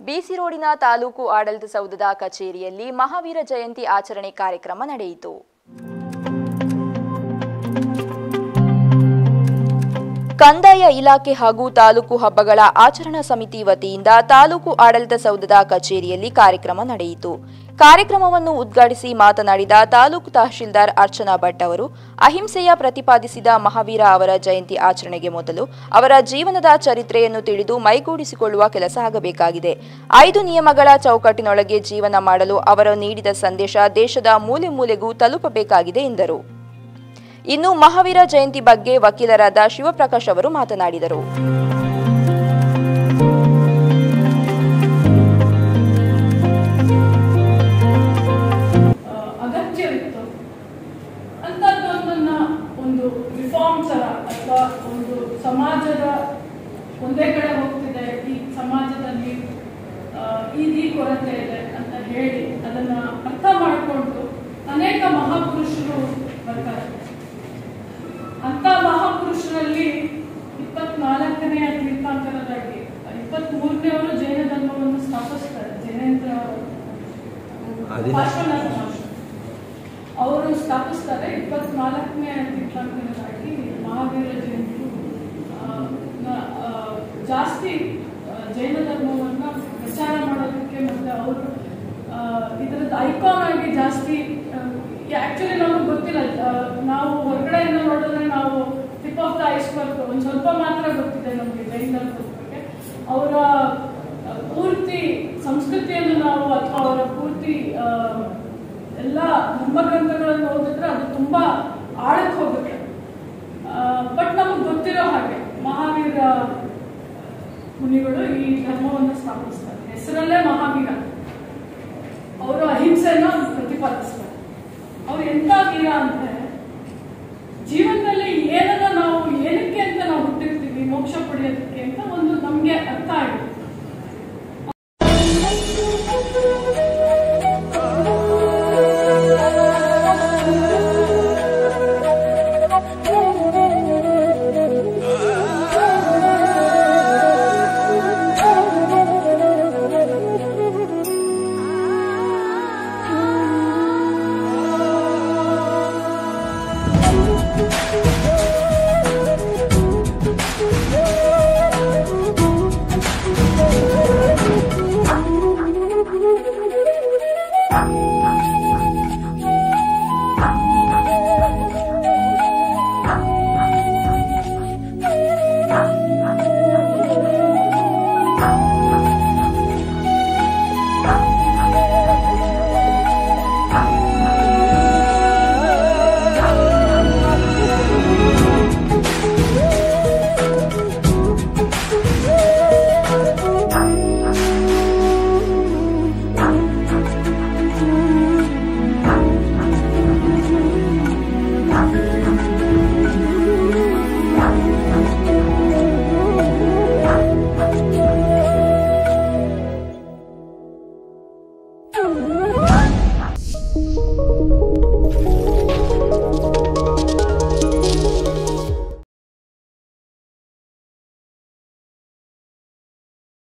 ಬಿಸಿ ರೋಡಿನ ತಾಲೂಕು ಆಡಳಿತ ಸೌಧದ ಕಚೇರಿಯಲ್ಲಿ ಮಹಾವೀರ ಜಯಂತಿ ಆಚರಣೆ ಕಾರ್ಯಕ್ರಮ ನಡೆಯಿತು. ಕಂದಾಯ ಇಲಾಖೆ ಹಾಗೂ ತಾಲೂಕು ಹಬ್ಬಗಳ ಆಚರಣಾ ಸಮಿತಿ ವತಿಯಿಂದ ತಾಲೂಕು ಆಡಳಿತ ಸೌಧದ ಕಚೇರಿಯಲ್ಲಿ ಕಾರ್ಯಕ್ರಮ ನಡೆಯಿತು. ಕಾರ್ಯಕ್ರಮವನ್ನು ಉದ್ಘಾಟಿಸಿ ಮಾತನಾಡಿದ ತಾಲೂಕು ತಹಶೀಲ್ದಾರ್ ಅರ್ಚನಾ ಭಟ್ ಅವರು, ಅಹಿಂಸೆಯ ಪ್ರತಿಪಾದಿಸಿದ ಮಹಾವೀರ ಅವರ ಜಯಂತಿ ಆಚರಣೆಗೆ ಮೊದಲು ಅವರ ಜೀವನದ ಚರಿತ್ರೆಯನ್ನು ತಿಳಿದು ಮೈಗೂಡಿಸಿಕೊಳ್ಳುವ ಕೆಲಸ ಆಗಬೇಕಾಗಿದೆ. 5 ನಿಯಮಗಳ ಚೌಕಟ್ಟಿನೊಳಗೆ ಜೀವನ ಮಾಡಲು ಅವರು ನೀಡಿದ ಸಂದೇಶ ದೇಶದ ಮೂಲೆ ಮೂಲೆಗೂ ತಲುಪಬೇಕಾಗಿದೆ ಎಂದರು. ಇನ್ನು ಮಹಾವೀರ ಜಯಂತಿ ಬಗ್ಗೆ ವಕೀಲರಾದ ಶಿವಪ್ರಕಾಶ್ ಅವರು ಮಾತನಾಡಿದರು. ಅಗತ್ಯವಿತ್ತು ಅಂತದ್ದೊಂದನ್ನ ಒಂದು ರಿಫಾರ್ಮ್ ತರ ಅಥವಾ ಒಂದು ಸಮಾಜದ ಒಂದೇ ಕಡೆ ಹೋಗ್ತಿದೆ, ಈ ಸಮಾಜದಲ್ಲಿ ಈ ಕೊರತೆ ಇದೆ ಅಂತ ಹೇಳಿ ಅದನ್ನ ಅರ್ಥ ಮಾಡಿಕೊಂಡು ಅನೇಕ ಮಹಾಪುರುಷರು ಬರ್ತಾರೆ. ಅಂತ ಮಹಾಪುರುಷರಲ್ಲಿ 24ನೇ ತೀರ್ಥಂಕರರಾಗಿ 23ನೇವರು ಜೈನ ಧರ್ಮವನ್ನು ಸ್ಥಾಪಿಸ್ತಾರೆ. ಜೈನೇಂದ್ರ ಅವರು ಸ್ಥಾಪಿಸ್ತಾರೆ. 24ನೇ ತೀರ್ಥಂಕರರಾಗಿ ಮಹಾವೀರ ಜಯಂತಿ ಜಾಸ್ತಿ ಜೈನ ಧರ್ಮವನ್ನ ಪ್ರಚಾರ ಮಾಡೋದಕ್ಕೆ ಮತ್ತೆ ಅವರು ಇದರದ ಐಕಾನ್ ಆಗಿ ಜಾಸ್ತಿ. ಆಕ್ಚುಲಿ ನಮಗೆ ಗೊತ್ತಿಲ್ಲ, ನಾವು ಹೊರಗಡೆಯಿಂದ ನೋಡಿದ್ರೆ ನಾವು ಟಿಪ್ ಆಫ್ ದ ಐಸ್ಬರ್ಗ್ ಒಂದು ಸ್ವಲ್ಪ ಮಾತ್ರ ಗೊತ್ತಿದೆ ನಮಗೆ ಜೈನ ಧರ್ಮದ ಬಗ್ಗೆ. ಅವರ ಪೂರ್ತಿ ಸಂಸ್ಕೃತಿಯನ್ನು ನಾವು ಅಥವಾ ಅವರ ಪೂರ್ತಿ ಎಲ್ಲ ಧರ್ಮಗ್ರಂಥಗಳನ್ನು ಓದಿದ್ರೆ ಅದು ತುಂಬಾ ಆಳಕ್ಕೆ ಹೋಗುತ್ತೆ. ಬಟ್ ನಮಗೆ ಗೊತ್ತಿರೋ ಹಾಗೆ ಮಹಾವೀರ ಮುನಿಗಳು ಈ ಧರ್ಮವನ್ನು ಸ್ಥಾಪಿಸ್ತಾರೆ. ಹೆಸರಲ್ಲೇ ಮಹಾವೀರ. ಅವರು ಅಹಿಂಸೆಯನ್ನು ಪ್ರತಿಪಾದಿಸ್ತಾರೆ. ಅವ್ರು ಎಂತ ವೀರ ಅಂದ್ರೆ ಜೀವನದಲ್ಲಿ